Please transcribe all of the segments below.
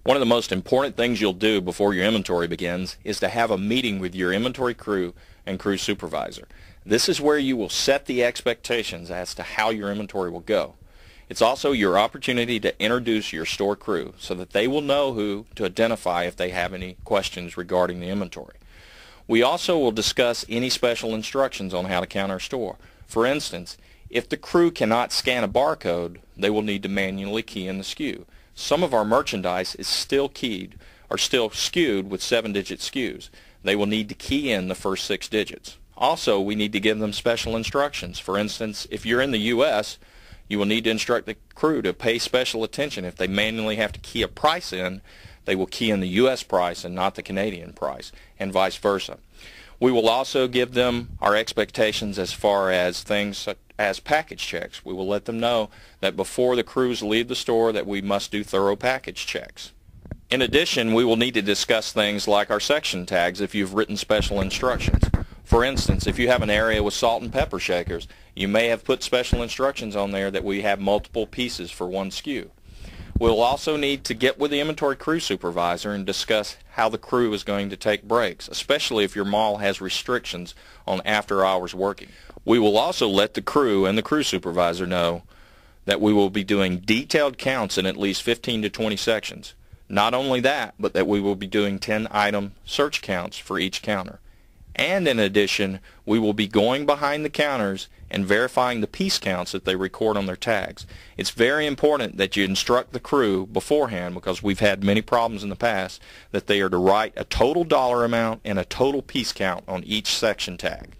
One of the most important things you'll do before your inventory begins is to have a meeting with your inventory crew and crew supervisor. This is where you will set the expectations as to how your inventory will go. It's also your opportunity to introduce your store crew so that they will know who to identify if they have any questions regarding the inventory. We also will discuss any special instructions on how to count our store. For instance, if the crew cannot scan a barcode, they will need to manually key in the SKU. Some of our merchandise is still skewed with 7-digit SKUs. They will need to key in the first 6 digits. Also, we need to give them special instructions. For instance, if you're in the U.S., you will need to instruct the crew to pay special attention. If they manually have to key a price in, they will key in the U.S. price and not the Canadian price, and vice versa. We will also give them our expectations as far as things such as package checks. We will let them know that before the crews leave the store that we must do thorough package checks. In addition, we will need to discuss things like our section tags if you've written special instructions. For instance, if you have an area with salt and pepper shakers, you may have put special instructions on there that we have multiple pieces for one SKU. We'll also need to get with the inventory crew supervisor and discuss how the crew is going to take breaks, especially if your mall has restrictions on after-hours working. We will also let the crew and the crew supervisor know that we will be doing detailed counts in at least 15 to 20 sections. Not only that, but that we will be doing 10-item search counts for each counter. And in addition, we will be going behind the counters and verifying the piece counts that they record on their tags. It's very important that you instruct the crew beforehand, because we've had many problems in the past, that they are to write a total dollar amount and a total piece count on each section tag.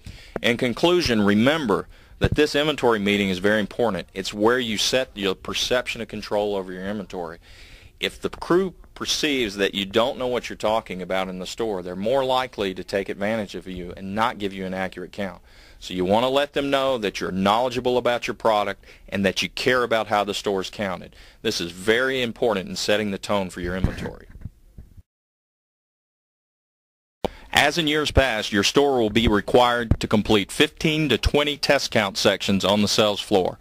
In conclusion, remember that this inventory meeting is very important. It's where you set your perception of control over your inventory. If the crew perceives that you don't know what you're talking about in the store, they're more likely to take advantage of you and not give you an accurate count. So you want to let them know that you're knowledgeable about your product and that you care about how the store is counted. This is very important in setting the tone for your inventory. As in years past, your store will be required to complete 15 to 20 test count sections on the sales floor.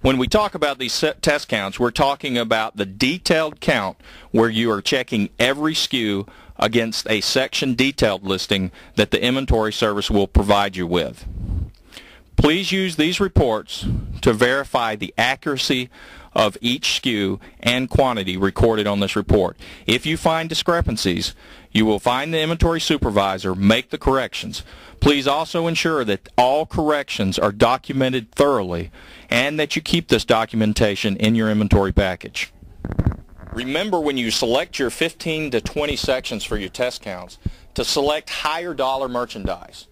When we talk about these test counts, we're talking about the detailed count where you are checking every SKU against a section detailed listing that the inventory service will provide you with. Please use these reports to verify the accuracy of each SKU and quantity recorded on this report. If you find discrepancies, you will find the inventory supervisor, make the corrections. Please also ensure that all corrections are documented thoroughly and that you keep this documentation in your inventory package. Remember, when you select your 15 to 20 sections for your test counts, to select higher dollar merchandise.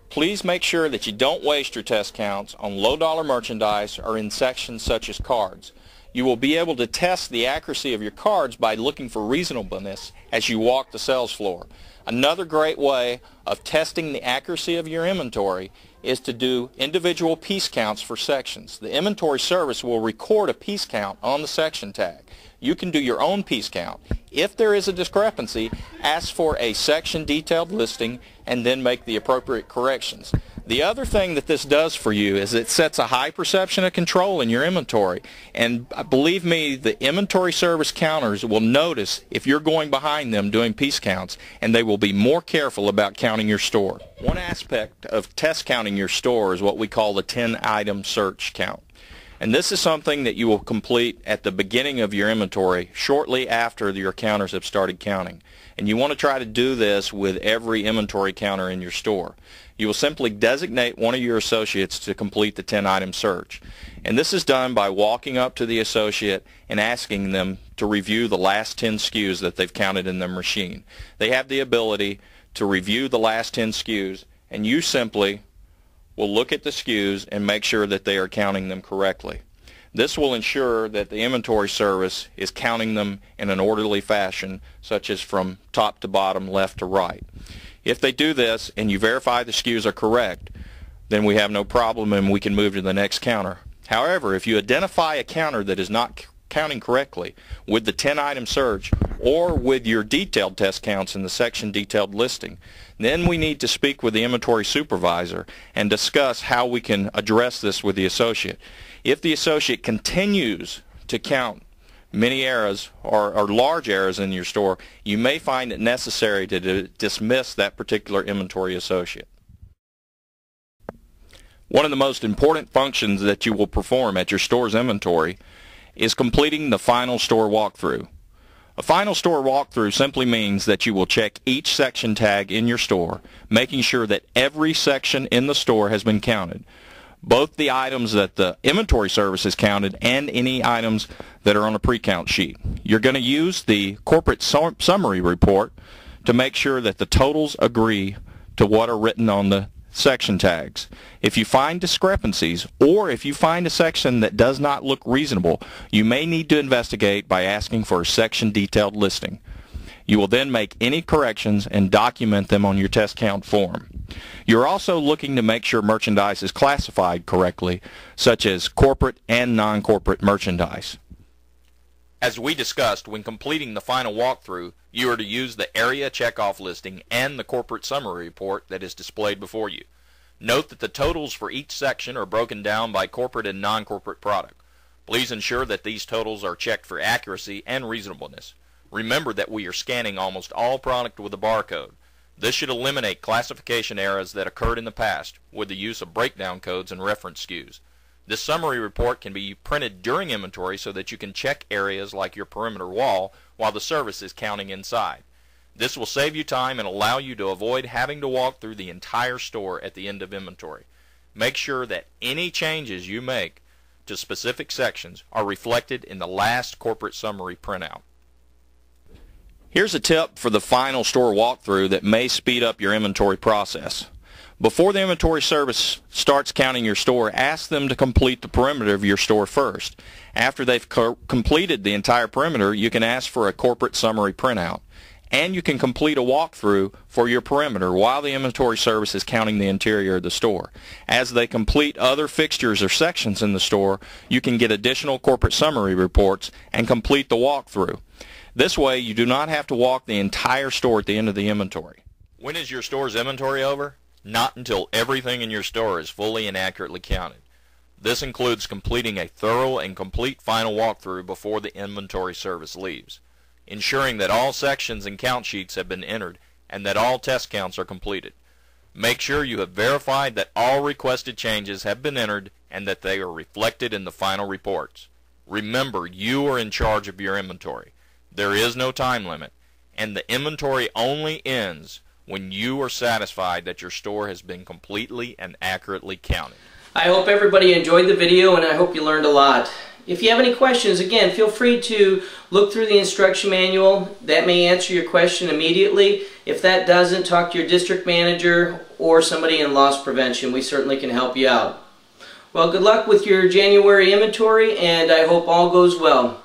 Please make sure that you don't waste your test counts on low dollar merchandise or in sections such as cards. You will be able to test the accuracy of your cards by looking for reasonableness as you walk the sales floor. Another great way of testing the accuracy of your inventory is to do individual piece counts for sections. The inventory service will record a piece count on the section tag. You can do your own piece count. If there is a discrepancy, ask for a section detailed listing and then make the appropriate corrections. The other thing that this does for you is it sets a high perception of control in your inventory. And believe me, the inventory service counters will notice if you're going behind them doing piece counts, and they will be more careful about counting your store. One aspect of test counting your store is what we call the 10-item search count. And this is something that you will complete at the beginning of your inventory, shortly after your counters have started counting. And you want to try to do this with every inventory counter in your store. You will simply designate one of your associates to complete the 10-item search. And this is done by walking up to the associate and asking them to review the last 10 SKUs that they've counted in their machine. They have the ability to review the last 10 SKUs, and you simply will look at the SKUs and make sure that they are counting them correctly. This will ensure that the inventory service is counting them in an orderly fashion, such as from top to bottom, left to right. If they do this and you verify the SKUs are correct, then we have no problem and we can move to the next counter. However, if you identify a counter that is not counting correctly with the 10-item search or with your detailed test counts in the section detailed listing, then we need to speak with the inventory supervisor and discuss how we can address this with the associate. If the associate continues to count many errors or large errors in your store, you may find it necessary to dismiss that particular inventory associate. One of the most important functions that you will perform at your store's inventory is completing the final store walkthrough. A final store walkthrough simply means that you will check each section tag in your store, making sure that every section in the store has been counted. Both the items that the inventory service has counted and any items that are on a pre-count sheet. You're going to use the corporate summary report to make sure that the totals agree to what are written on the section tags. If you find discrepancies, or if you find a section that does not look reasonable, you may need to investigate by asking for a section detailed listing. You will then make any corrections and document them on your test count form. You're also looking to make sure merchandise is classified correctly, such as corporate and non-corporate merchandise. As we discussed, when completing the final walkthrough, you are to use the area checkoff listing and the corporate summary report that is displayed before you. Note that the totals for each section are broken down by corporate and non-corporate product. Please ensure that these totals are checked for accuracy and reasonableness. Remember that we are scanning almost all product with a barcode. This should eliminate classification errors that occurred in the past with the use of breakdown codes and reference SKUs. This summary report can be printed during inventory so that you can check areas like your perimeter wall while the service is counting inside. This will save you time and allow you to avoid having to walk through the entire store at the end of inventory. Make sure that any changes you make to specific sections are reflected in the last corporate summary printout. Here's a tip for the final store walkthrough that may speed up your inventory process. Before the inventory service starts counting your store, ask them to complete the perimeter of your store first. After they've completed the entire perimeter, you can ask for a corporate summary printout. And you can complete a walkthrough for your perimeter while the inventory service is counting the interior of the store. As they complete other fixtures or sections in the store, you can get additional corporate summary reports and complete the walkthrough. This way, you do not have to walk the entire store at the end of the inventory. When is your store's inventory over? Not until everything in your store is fully and accurately counted. This includes completing a thorough and complete final walkthrough before the inventory service leaves, ensuring that all sections and count sheets have been entered and that all test counts are completed. Make sure you have verified that all requested changes have been entered and that they are reflected in the final reports. Remember, you are in charge of your inventory. There is no time limit, and the inventory only ends when you are satisfied that your store has been completely and accurately counted. I hope everybody enjoyed the video, and I hope you learned a lot. If you have any questions, again, feel free to look through the instruction manual. That may answer your question immediately. If that doesn't, talk to your district manager or somebody in loss prevention. We certainly can help you out. Well, good luck with your January inventory, and I hope all goes well.